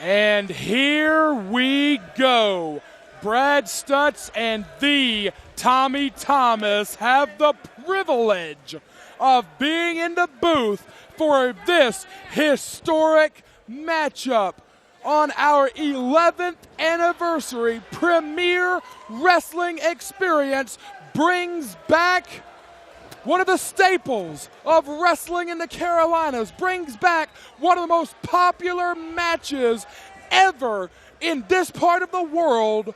And here we go. Brad Stutz and the Tommy Thomas have the privilege of being in the booth for this historic matchup on our 11th anniversary premier wrestling experience. Brings back one of the staples of wrestling in the Carolinas, brings back one of the most popular matches ever in this part of the world.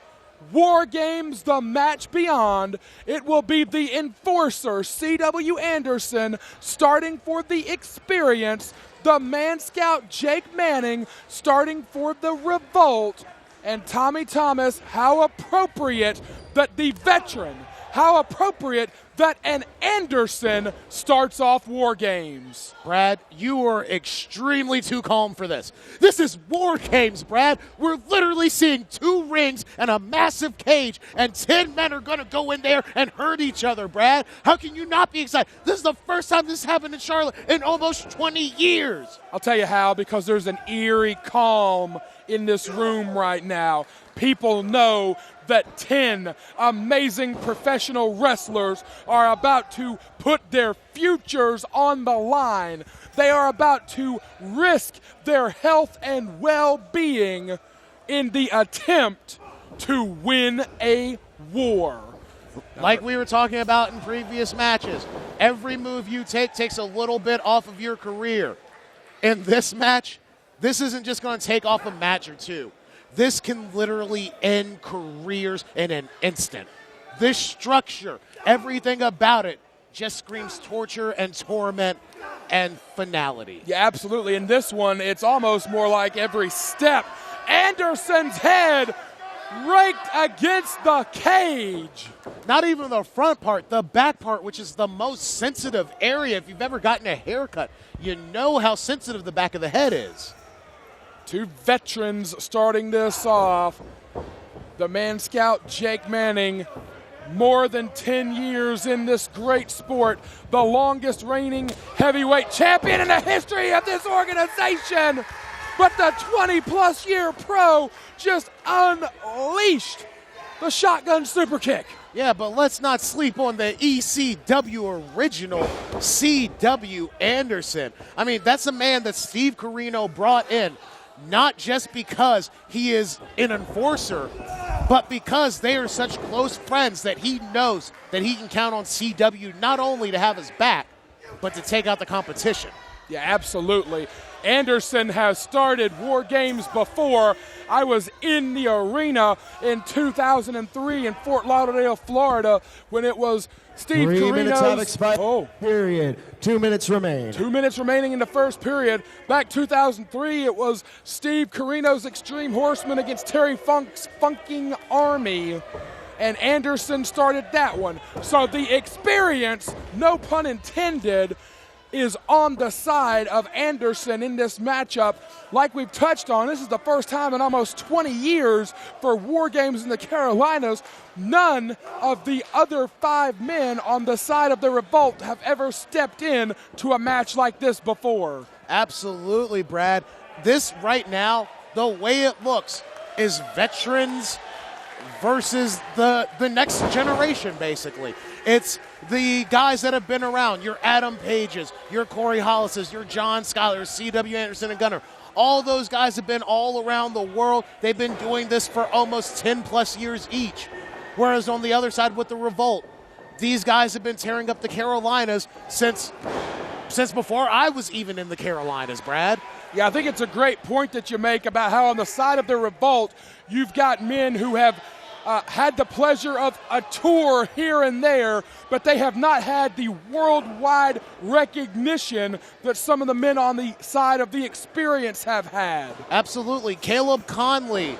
War Games, the match beyond. It will be the Enforcer, C.W. Anderson, starting for the Experience. The Man Scout, Jake Manning, starting for the Revolt. And Tommy Thomas, how appropriate that the veteran, how appropriate that an Anderson starts off War Games. Brad, you are extremely too calm for this. This is War Games, Brad. We're literally seeing 2 rings and a massive cage, and 10 men are going to go in there and hurt each other, Brad. How can you not be excited? This is the first time this happened in Charlotte in almost 20 years. I'll tell you how, because there's an eerie calm in this room right now. People know that 10 amazing professional wrestlers are about to put their futures on the line. They are about to risk their health and well-being in the attempt to win a war. Like we were talking about in previous matches, every move you take takes a little bit off of your career. In this match, this isn't just going to take off a match or two. This can literally end careers in an instant. This structure, everything about it, just screams torture and torment and finality. Yeah, absolutely. In this one, it's almost more like every step. Anderson's head raked against the cage. Not even the front part, the back part, which is the most sensitive area. If you've ever gotten a haircut, you know how sensitive the back of the head is. 2 veterans starting this off. The Man Scout, Jake Manning, more than 10 years in this great sport, the longest reigning heavyweight champion in the history of this organization. But the 20-plus year pro just unleashed the shotgun super kick. Yeah, but let's not sleep on the ECW original, C.W. Anderson. I mean, that's a man that Steve Corino brought in, not just because he is an enforcer, but because they are such close friends that he knows that he can count on CW not only to have his back, but to take out the competition. Yeah, absolutely. Anderson has started War Games before. I was in the arena in 2003 in Fort Lauderdale, Florida, when it was Steve Corino's. 3 minutes have expired. Period. 2 minutes remain. 2 minutes remaining in the first period. Back 2003, it was Steve Corino's Extreme Horsemen against Terry Funk's Funking Army. And Anderson started that one. So the Experience, no pun intended, is on the side of Anderson in this matchup. Like we've touched on, this is the first time in almost 20 years for War Games in the Carolinas. None of the other 5 men on the side of the Revolt have ever stepped in to a match like this before. Absolutely, Brad. This right now, the way it looks, is veterans versus the next generation, basically. It's the guys that have been around, your Adam Pages, your Rory Hollises, your John Schuyler, C.W. Anderson, and Gunner. All those guys have been all around the world. They've been doing this for almost 10-plus years each. Whereas on the other side with the Revolt, these guys have been tearing up the Carolinas since before I was even in the Carolinas, Brad. Yeah, I think it's a great point that you make about how on the side of the Revolt, you've got men who have had the pleasure of a tour here and there, but they have not had the worldwide recognition that some of the men on the side of the Experience have had. Absolutely. Caleb Konley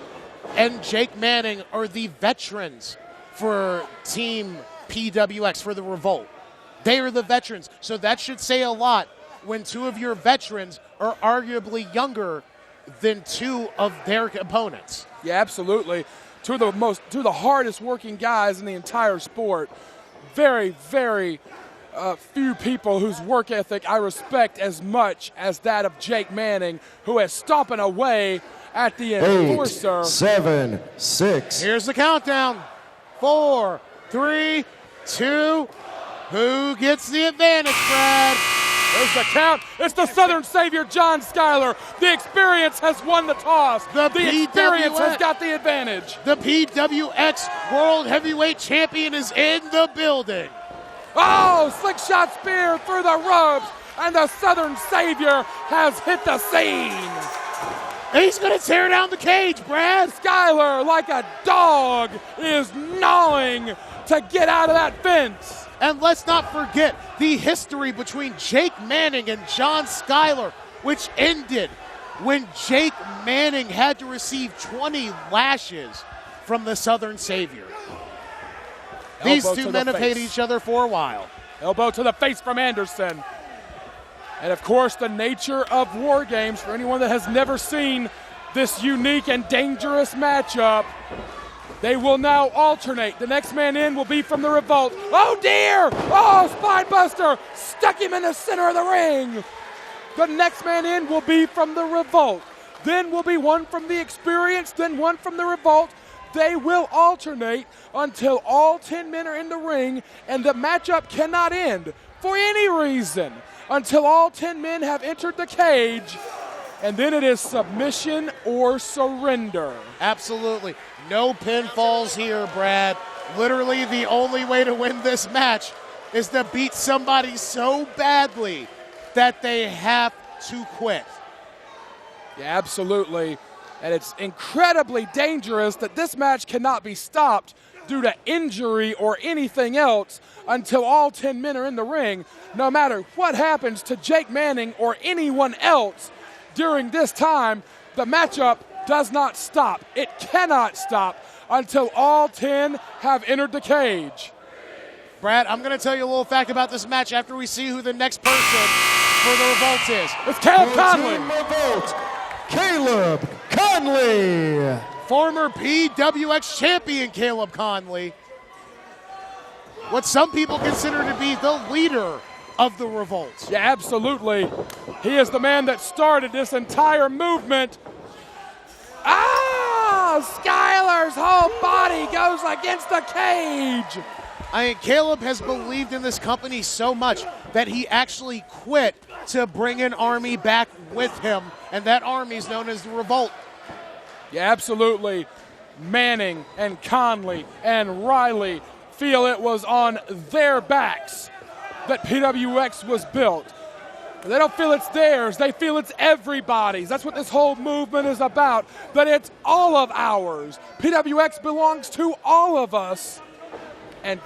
and Jake Manning are the veterans for Team PWX, for the Revolt. They are the veterans, so that should say a lot when 2 of your veterans are arguably younger than 2 of their opponents. Yeah, absolutely. 2 of the hardest working guys in the entire sport. Very, very few people whose work ethic I respect as much as that of Jake Manning, who is stomping away at the enforcer. 8, 7, 6. Here's the countdown. 4, 3, 2. Who gets the advantage, Brad? There's the count. It's the Southern Savior, John Schuyler. The experience has won the toss. The experience has got the advantage. The PWX World Heavyweight Champion is in the building. Oh, slick shot spear through the ropes, and the Southern Savior has hit the scene. He's going to tear down the cage, Brad. Schuyler, like a dog, is gnawing to get out of that fence. And let's not forget the history between Jake Manning and John Schuyler, which ended when Jake Manning had to receive 20 lashes from the Southern Savior. These two men have hated each other for a while. Elbow to the face from Anderson. And of course, the nature of War Games, for anyone that has never seen this unique and dangerous matchup, they will now alternate. The next man in will be from the Revolt. Oh dear! Oh, spine buster! Stuck him in the center of the ring. The next man in will be from the Revolt. Then will be one from the Experience, then one from the Revolt. They will alternate until all 10 men are in the ring, and the matchup cannot end for any reason until all 10 men have entered the cage, and then it is submission or surrender. Absolutely. No pinfalls here, Brad. Literally the only way to win this match is to beat somebody so badly that they have to quit. Yeah, absolutely. And it's incredibly dangerous that this match cannot be stopped due to injury or anything else until all 10 men are in the ring. No matter what happens to Jake Manning or anyone else during this time, the matchup does not stop. It cannot stop until all 10 have entered the cage. Brad, I'm going to tell you a little fact about this match after we see who the next person for the Revolt is. It's Caleb Konley. Revolt, Caleb Konley. Former PWX champion Caleb Konley. What some people consider to be the leader of the Revolt. Yeah, absolutely. He is the man that started this entire movement. Ah! Schuyler's whole body goes against the cage. Caleb has believed in this company so much that he actually quit to bring an army back with him, and that army is known as the Revolt. Yeah, absolutely. Manning and Konley and Riley feel it was on their backs that PWX was built. They don't feel it's theirs. They feel it's everybody's. That's what this whole movement is about, that it's all of ours. PWX belongs to all of us. And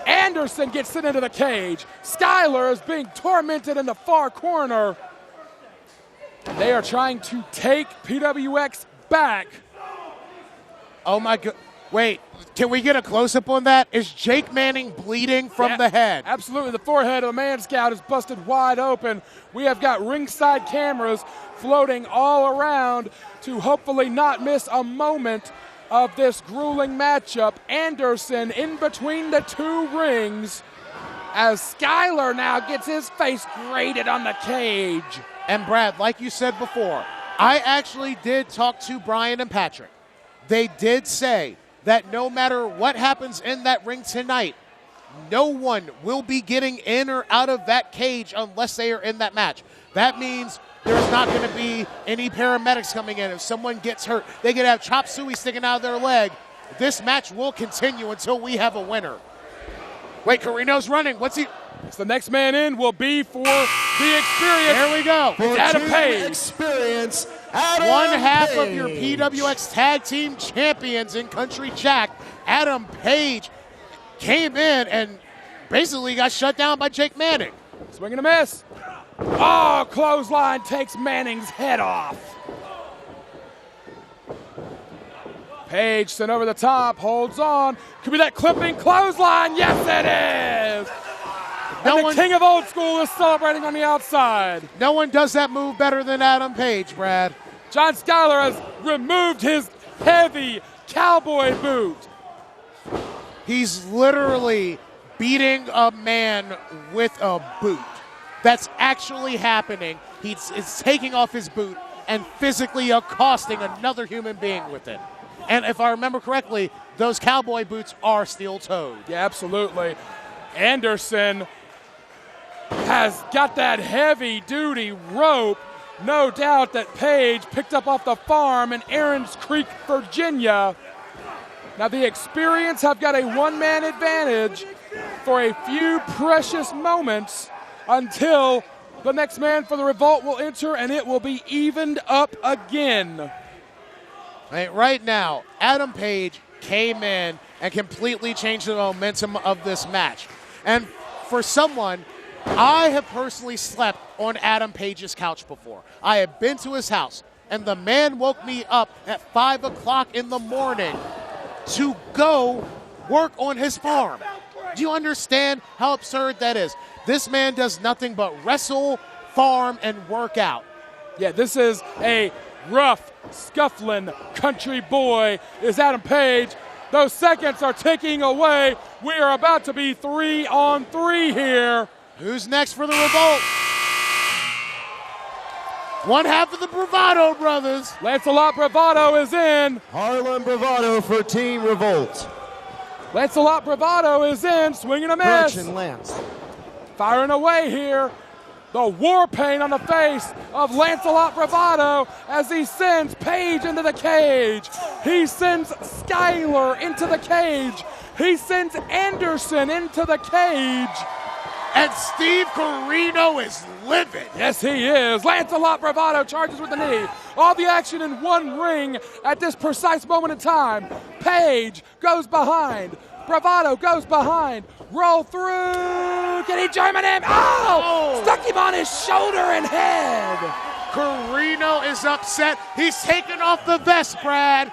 Anderson gets sent into the cage. Schuyler is being tormented in the far corner. They are trying to take PWX back. Oh my God. Wait, can we get a close-up on that? Is Jake Manning bleeding from the head? Absolutely. The forehead of the Man Scout is busted wide open. We have got ringside cameras floating all around to hopefully not miss a moment of this grueling matchup. Anderson in between the two rings as Schuyler now gets his face grated on the cage. And Brad, like you said before, I actually did talk to Brian and Patrick. They did say that no matter what happens in that ring tonight, no one will be getting in or out of that cage unless they are in that match. That means there's not going to be any paramedics coming in. If someone gets hurt, they could have chop suey sticking out of their leg. This match will continue until we have a winner. Wait, Carino's running. What's he? It's the next man in will be for the Experience. There we go. For Adam Page. Experience, Adam One half of Page. your PWX Tag Team Champions in Country Jack, Adam Page, came in and basically got shut down by Jake Manning. Swing and a miss. Oh, clothesline takes Manning's head off. Page sent over the top, holds on. Could be that clipping clothesline. Yes, it is. And the king of old school is celebrating on the outside. No one does that move better than Adam Page, Brad. John Schuyler has removed his heavy cowboy boot. He's literally beating a man with a boot. That's actually happening. He's taking off his boot and physically accosting another human being with it. And if I remember correctly, those cowboy boots are steel-toed. Yeah, absolutely. Anderson has got that heavy-duty rope. No doubt that Page picked up off the farm in Aaron's Creek, Virginia. Now the Experience have got a one-man advantage for a few precious moments until the next man for the Revolt will enter, and it will be evened up again. Right now, Adam Page came in and completely changed the momentum of this match. And for someone, I have personally slept on Adam Page's couch before. I have been to his house, and the man woke me up at 5 o'clock in the morning to go work on his farm. Do you understand how absurd that is? This man does nothing but wrestle, farm, and work out. Yeah, this is a rough, scuffling country boy is Adam Page. Those seconds are ticking away. We are about to be 3-on-3 here. Who's next for the Revolt? One half of the Bravado brothers. Lancelot Bravado is in. Harlem Bravado for Team Revolt. Lancelot Bravado is in, swinging a miss. Correction, Lance. Firing away here. The war paint on the face of Lancelot Bravado as he sends Page into the cage. He sends Schuyler into the cage. He sends Anderson into the cage. And Steve Corino is livid. Yes, he is. Lancelot Bravado charges with the knee. All the action in one ring at this precise moment in time. Page goes behind. Bravado goes behind. Roll through. Can he German him? Oh! Stuck him on his shoulder and head. Corino is upset. He's taking off the vest, Brad.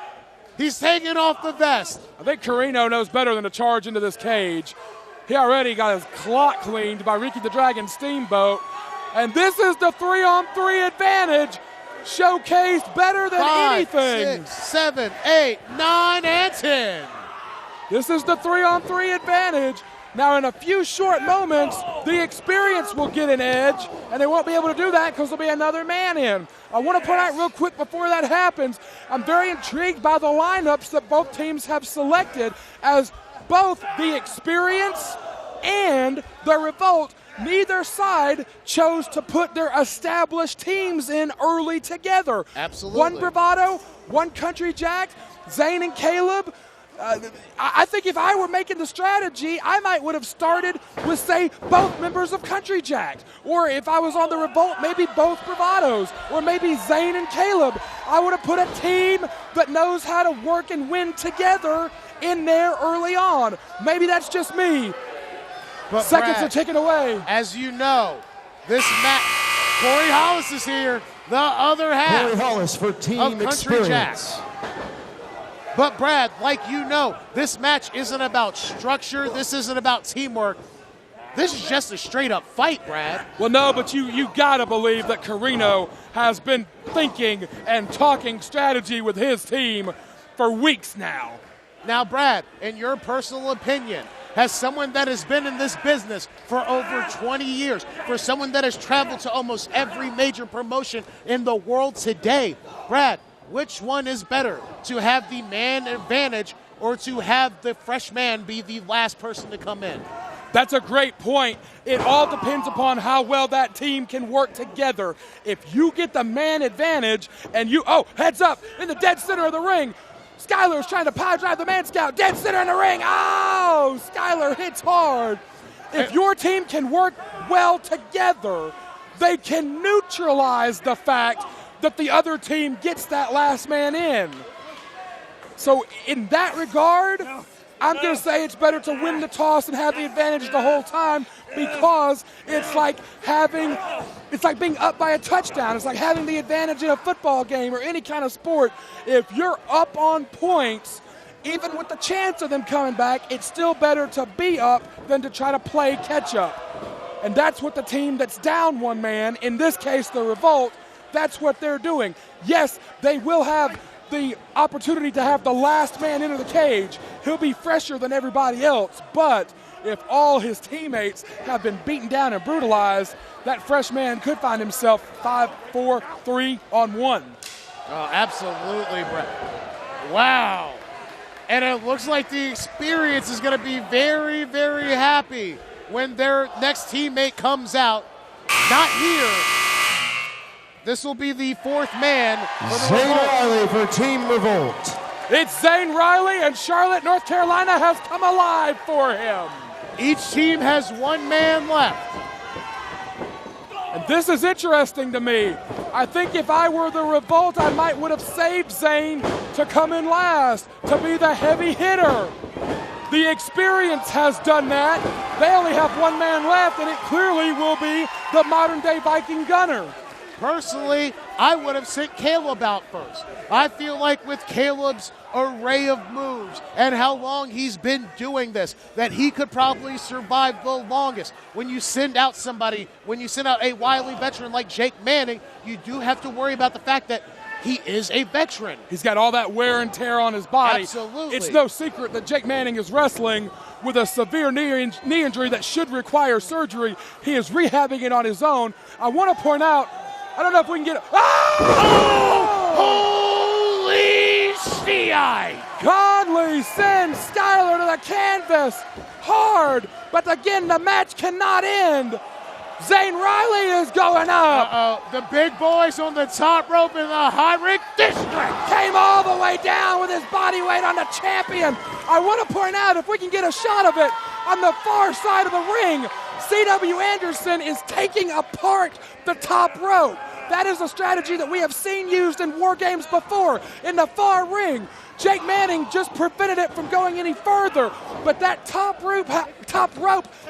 He's taking off the vest. I think Corino knows better than to charge into this cage. He already got his clock cleaned by Ricky the Dragon Steamboat. And this is the 3-on-3 advantage. Showcased better than 5, anything. 6, 7, 8, 9, and 10. This is the 3-on-3 advantage. Now, in a few short moments, the Experience will get an edge, and they won't be able to do that because there'll be another man in. I want to point out real quick before that happens, I'm very intrigued by the lineups that both teams have selected, as both the Experience and the Revolt, neither side chose to put their established teams in early together. Absolutely. One Bravado, one Country Jack, Zane and Caleb. I think if I were making the strategy, I might would have started with, say, both members of Country Jack. Or if I was on the Revolt, maybe both Bravados. Or maybe Zane and Caleb. I would have put a team that knows how to work and win together in there early on. Maybe that's just me. But Seconds Brad, are ticking away. As you know, this match, Rory Hollis is here, the other half Rory Hollis for Team of Country Jack. Experience. But Brad, like you know, this match isn't about structure. This isn't about teamwork. This is just a straight-up fight, Brad. Well, no, but you got to believe that Corino has been thinking and talking strategy with his team for weeks now. Now, Brad, in your personal opinion, as someone that has been in this business for over 20 years, for someone that has traveled to almost every major promotion in the world today, Brad, which one is better, to have the man advantage or to have the fresh man be the last person to come in? That's a great point. It all depends upon how well that team can work together. If you get the man advantage and heads up in the dead center of the ring, Schuyler is trying to power drive the man scout, dead center in the ring. Oh, Schuyler hits hard. If your team can work well together, they can neutralize the fact that the other team gets that last man in. So in that regard, I'm going to say it's better to win the toss and have the advantage the whole time, because it's like being up by a touchdown. It's like having the advantage in a football game or any kind of sport. If you're up on points, even with the chance of them coming back, it's still better to be up than to try to play catch up. And that's what the team that's down one man, in this case the Revolt, that's what they're doing. Yes, they will have the opportunity to have the last man into the cage. He'll be fresher than everybody else, but if all his teammates have been beaten down and brutalized, that fresh man could find himself 5, 4, 3 on 1. Oh, absolutely, Brett. Wow. And it looks like the Experience is going to be very, very happy when their next teammate comes out. Not here. This will be the fourth man for the Zane Revolt. Riley for Team Revolt. It's Zane Riley, and Charlotte, North Carolina has come alive for him. Each team has one man left. And this is interesting to me. I think if I were the Revolt, I might would have saved Zane to come in last, to be the heavy hitter. The Experience has done that. They only have one man left, and it clearly will be the modern-day Viking gunner. Personally, I would have sent Caleb out first. I feel like with Caleb's array of moves and how long he's been doing this, that he could probably survive the longest. When you send out somebody, when you send out a wily veteran like Jake Manning, you do have to worry about the fact that he is a veteran. He's got all that wear and tear on his body. Absolutely. It's no secret that Jake Manning is wrestling with a severe knee injury that should require surgery. He is rehabbing it on his own. I want to point out, I don't know if we can get it. Oh! Holy CI! Konley sends Schuyler to the canvas hard, but again, the match cannot end. Zane Riley is going up. Uh-oh, the big boys on the top rope in the Heinrich District. Came all the way down with his body weight on the champion. I want to point out, if we can get a shot of it, on the far side of the ring, C.W. Anderson is taking apart the top rope. That is a strategy that we have seen used in Wargames before in the far ring. Jake Manning just prevented it from going any further, but that top rope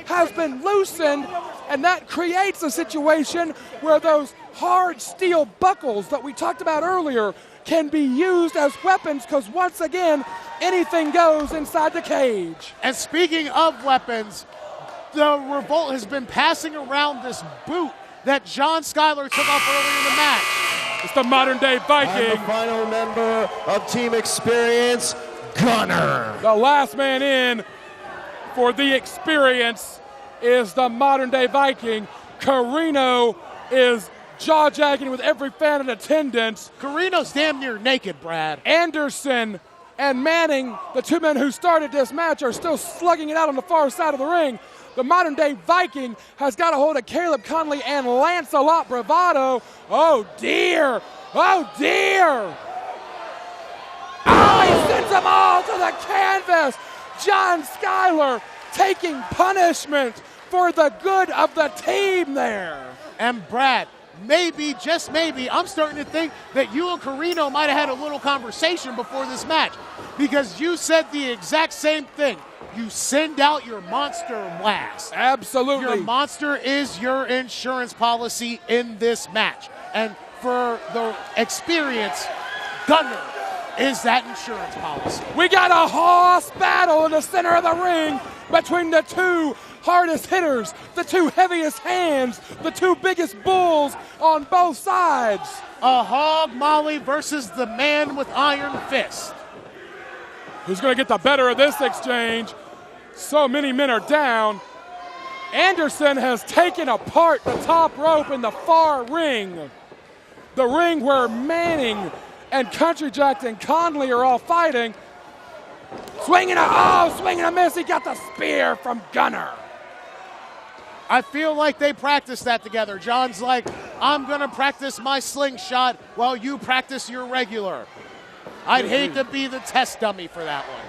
has been loosened, and that creates a situation where those hard steel buckles that we talked about earlier can be used as weapons, because once again, anything goes inside the cage. And speaking of weapons, the Revolt has been passing around this boot that John Schuyler took off earlier in the match. It's the modern-day Viking. And the final member of Team Experience, Gunner. The last man in for the Experience is the modern-day Viking. Carino is jaw-jacking with every fan in attendance. Carino's damn near naked, Brad. Anderson and Manning, the two men who started this match, are still slugging it out on the far side of the ring. The modern-day Viking has got a hold of Caleb Konley and Lancelot Bravado. Oh, dear. Oh, dear. Oh, he sends them all to the canvas. John Schuyler taking punishment for the good of the team there. And Brad, maybe, just maybe, I'm starting to think that you and Carino might have had a little conversation before this match, because you said the exact same thing. You send out your monster last. Absolutely. Your monster is your insurance policy in this match. And for the Experience, Gunner is that insurance policy. We got a hoss battle in the center of the ring between the two hardest hitters, the two heaviest hands, the two biggest bulls on both sides. A hog molly versus the man with iron fist. Who's going to get the better of this exchange? So many men are down. Anderson has taken apart the top rope in the far ring. The ring where Manning and Country Jack and Konley are all fighting. Swinging a miss. He got the spear from Gunner. I feel like they practiced that together. John's like, I'm going to practice my slingshot while you practice your regular. I'd hate to be the test dummy for that one.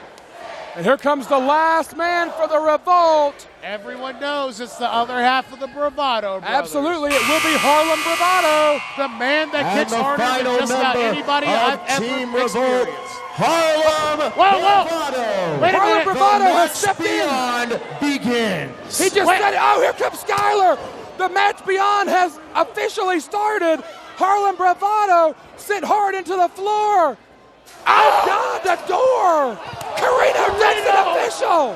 And here comes the last man for the Revolt. Everyone knows it's the other half of the Bravado brothers. Absolutely, it will be Harlem Bravado. The man that And kicks the harder than final just about member anybody of I've Team ever Revolt, experienced. Harlem Whoa. Bravado. Wait a Harlem minute. Bravado The has match stepped in. beyond begins. He just said, oh, here comes Schuyler. The match beyond has officially started. Harlem Bravado sent hard into the floor. Oh, God, the door. Carino takes an official.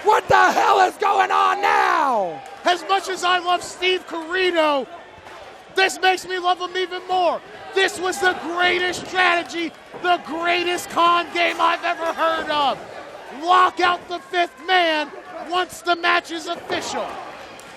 What the hell is going on now? As much as I love Steve Carino, this makes me love him even more. This was the greatest strategy, the greatest con game I've ever heard of. Lock out the fifth man once the match is official.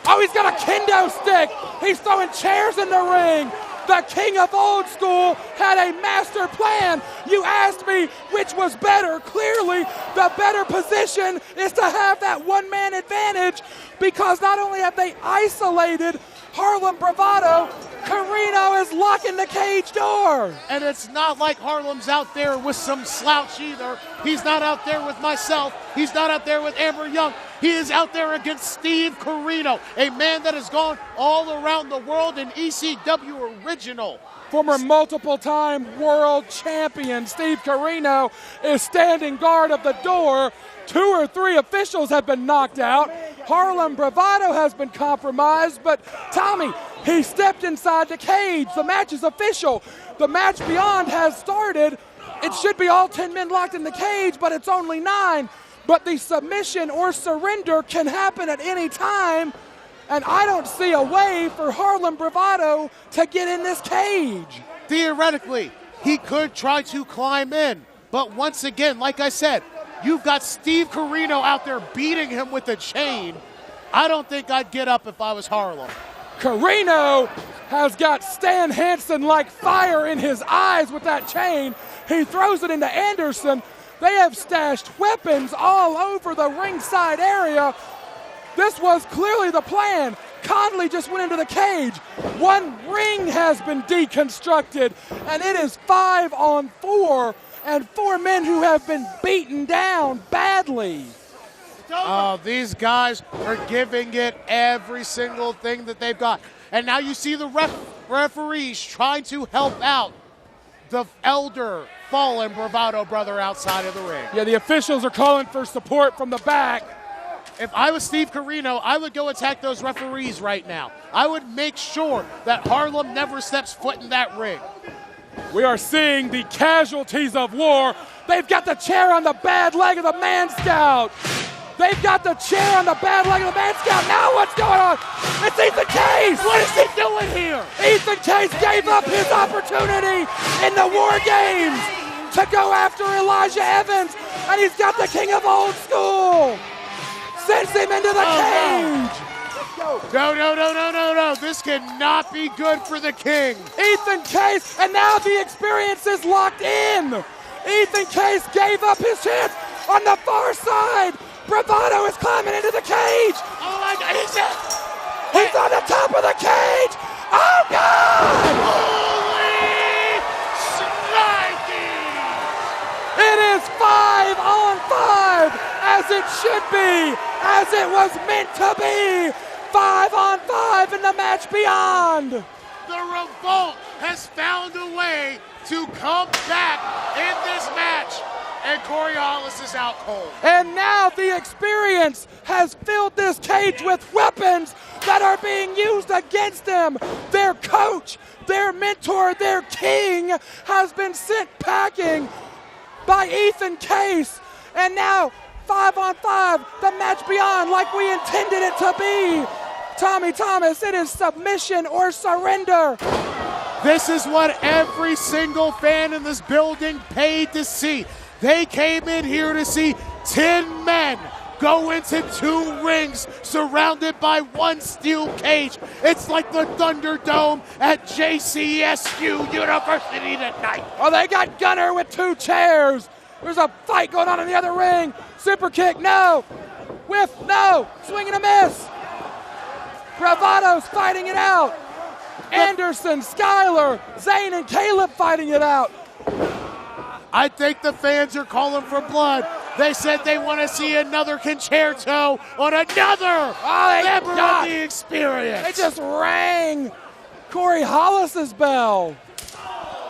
Oh, he's got a kendo stick. He's throwing chairs in the ring. The king of old school had a master plan. You asked me which was better. Clearly, the better position is to have that one-man advantage because not only have they isolated Harlem Bravado, Carino is locking the cage door. And it's not like Harlem's out there with some slouch either. He's not out there with myself. He's not out there with Amber Young. He is out there against Steve Carino, a man that has gone all around the world, an ECW original. Former multiple-time world champion Steve Carino is standing guard of the door. 2 or 3 officials have been knocked out. Harlem Bravado has been compromised, but Tommy, he stepped inside the cage. The match is official. The match beyond has started. It should be all 10 men locked in the cage, but it's only 9. But the submission or surrender can happen at any time, and I don't see a way for Harlem Bravado to get in this cage. Theoretically, he could try to climb in, but once again, like I said, you've got Steve Carino out there beating him with a chain. I don't think I'd get up if I was Harlem. Carino has got Stan Hansen like fire in his eyes with that chain. He throws it into Anderson. They have stashed weapons all over the ringside area. This was clearly the plan. Konley just went into the cage. One ring has been deconstructed, and it is 5-on-4, and 4 men who have been beaten down badly. These guys are giving it every single thing that they've got. And now you see the referees trying to help out the elder fallen Bravado brother outside of the ring. Yeah, the officials are calling for support from the back. If I was Steve Carino, I would go attack those referees right now. I would make sure that Harlem never steps foot in that ring. We are seeing the casualties of war. They've got the chair on the bad leg of the Man Scout. They've got the chair on the bad leg of the Man Scout. Now what's going on? It's Ethan Case. What is he doing here? Ethan Case gave up his opportunity in the War Games to go after Elijah Evans, and he's got the king of old school. Sends him into the cage. No. This cannot be good for the king. Ethan Case, and now the experience is locked in. Ethan Case gave up his chance on the far side. Bravado is climbing into the cage. Oh my God, He's on the top of the cage. Oh God! Holy shnikey! It is 5-on-5, as it should be, as it was meant to be. 5-on-5 in the match beyond. The Revolt has found a way to come back in this match, and Rory Hollis is out cold. And now the experience has filled this cage with weapons that are being used against them. Their coach, their mentor, their king has been sent packing by Ethan Case. And now 5-on-5, the match beyond, like we intended it to be. Tommy Thomas, it is submission or surrender. This is what every single fan in this building paid to see. They came in here to see 10 men go into 2 rings surrounded by 1 steel cage. It's like the Thunderdome at JCSU University tonight. Oh, they got Gunner with 2 chairs. There's a fight going on in the other ring. Super kick, no. Whiff, no. Swing and a miss. Bravado's fighting it out. Anderson, Schuyler, Zane, and Caleb fighting it out. I think the fans are calling for blood. They said they want to see another concerto on another member of the experience. They just rang Rory Hollis's bell.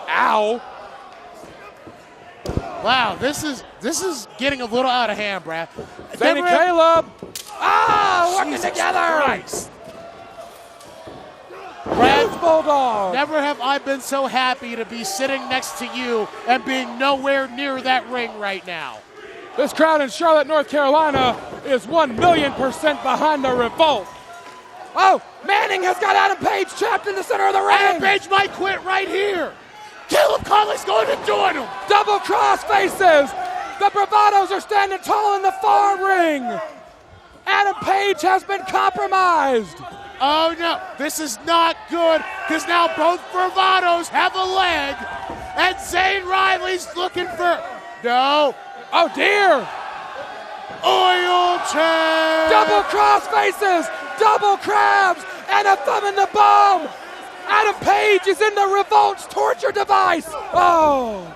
Ow. Wow, this is getting a little out of hand, Brad. Zane and Caleb. Working Jesus together. Christ. Brad, Bulldog. never have I been so happy to be sitting next to you and being nowhere near that ring right now. This crowd in Charlotte, North Carolina is 1,000,000% behind the Revolt. Oh, Manning has got Adam Page trapped in the center of the ring. Adam Page might quit right here. Caleb Konley's going to join him. Double cross faces. The Bravados are standing tall in the far ring. Adam Page has been compromised. Oh no, this is not good, because now both Bravados have a leg, and Zane Riley's looking for, no. Oh dear. Oil change. Double cross faces, double crabs, and a thumb in the bum. Adam Page is in the Revolt's torture device. Oh,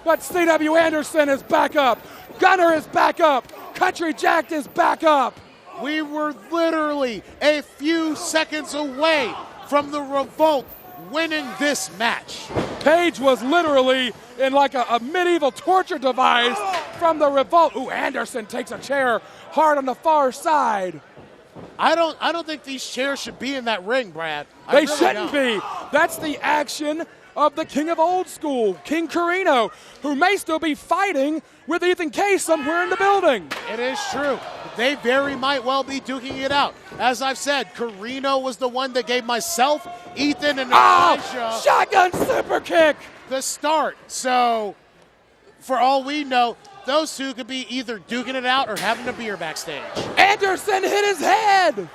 but C.W. Anderson is back up. Gunner is back up. Country Jack is back up. We were literally a few seconds away from the Revolt winning this match. Page was literally in like a medieval torture device from the Revolt. Ooh, Anderson takes a chair hard on the far side. I don't think these chairs should be in that ring, Brad. They shouldn't be. That's the action of the King of Old School, King Carino, who may still be fighting with Ethan Case somewhere in the building. It is true. They very might well be duking it out. As I've said, Carino was the one that gave myself, Ethan, and Elijah shotgun super kick the start. So, for all we know, those two could be either duking it out or having a beer backstage. Anderson hit his head.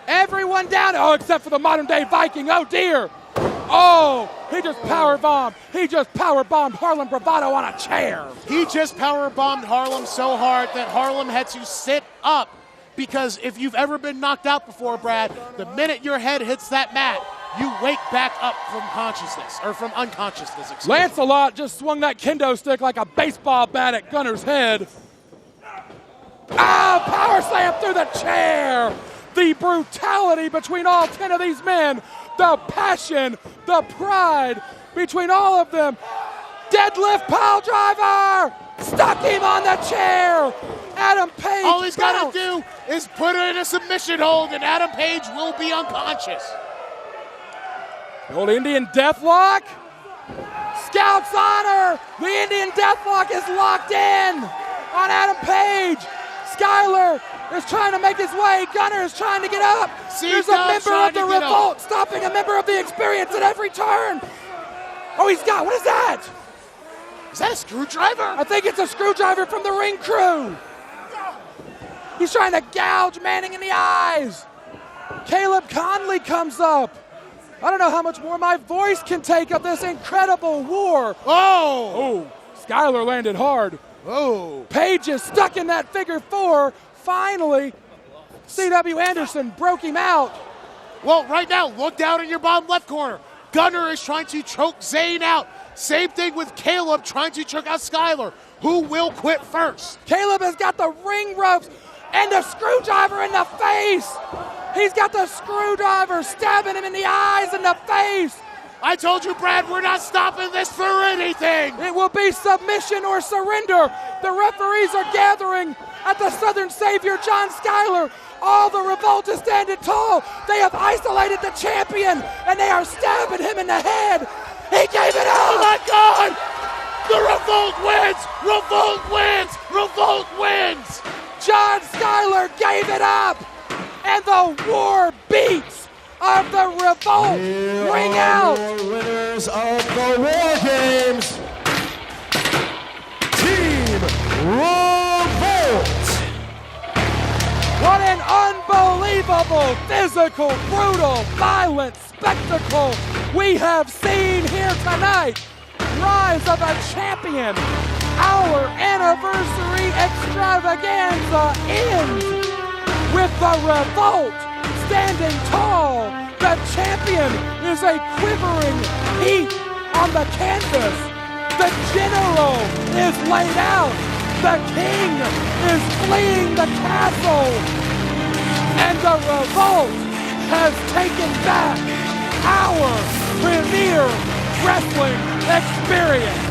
Everyone down. Oh, except for the modern day Viking. Oh, dear. Oh, he just powerbombed. He just powerbombed Harlem Bravado on a chair. He just powerbombed Harlem so hard that Harlem had to sit up, because if you've ever been knocked out before, Brad, the minute your head hits that mat, you wake back up from consciousness, or from unconsciousness. Excuse me. Lancelot just swung that kendo stick like a baseball bat at Gunner's head. Ah, power slam through the chair. The brutality between all 10 of these men. The passion, the pride between all of them. Deadlift pile driver! Stuck him on the chair! Adam Page All he's got to do is put her in a submission hold, and Adam Page will be unconscious. The old Indian Deathlock. Scout's honor! The Indian Deathlock is locked in on Adam Page. Schuyler is trying to make his way. Gunner is trying to get up. There's a member of the Revolt stopping a member of the Experience at every turn. Oh, he's got, what is that? Is that a screwdriver? I think it's a screwdriver from the ring crew. He's trying to gouge Manning in the eyes. Caleb Konley comes up. I don't know how much more my voice can take of this incredible war. Oh! Schuyler landed hard. Oh! Page is stuck in that figure four. Finally, C.W. Anderson broke him out. Well, right now, look down in your bottom left corner. Gunner is trying to choke Zane out. Same thing with Caleb trying to choke out Schuyler. Who will quit first? Caleb has got the ring ropes and a screwdriver in the face. He's got the screwdriver stabbing him in the eyes and the face. I told you, Brad, we're not stopping this for anything. It will be submission or surrender. The referees are gathering at the Southern Savior, John Schuyler. All the Revolt is standing tall. They have isolated the champion, and they are stabbing him in the head. He gave it up. Oh, my God. The Revolt wins. Revolt wins. Revolt wins. John Schuyler gave it up, and the war beats of the Revolt ring out. Winners of the War Games, Team Revolt. What an unbelievable, physical, brutal, violent spectacle we have seen here tonight. Rise of a champion. Our anniversary extravaganza ends with the Revolt standing tall. The champion is a quivering heat on the canvas. The general is laid out. The king is fleeing the castle. And the Revolt has taken back our premier wrestling experience.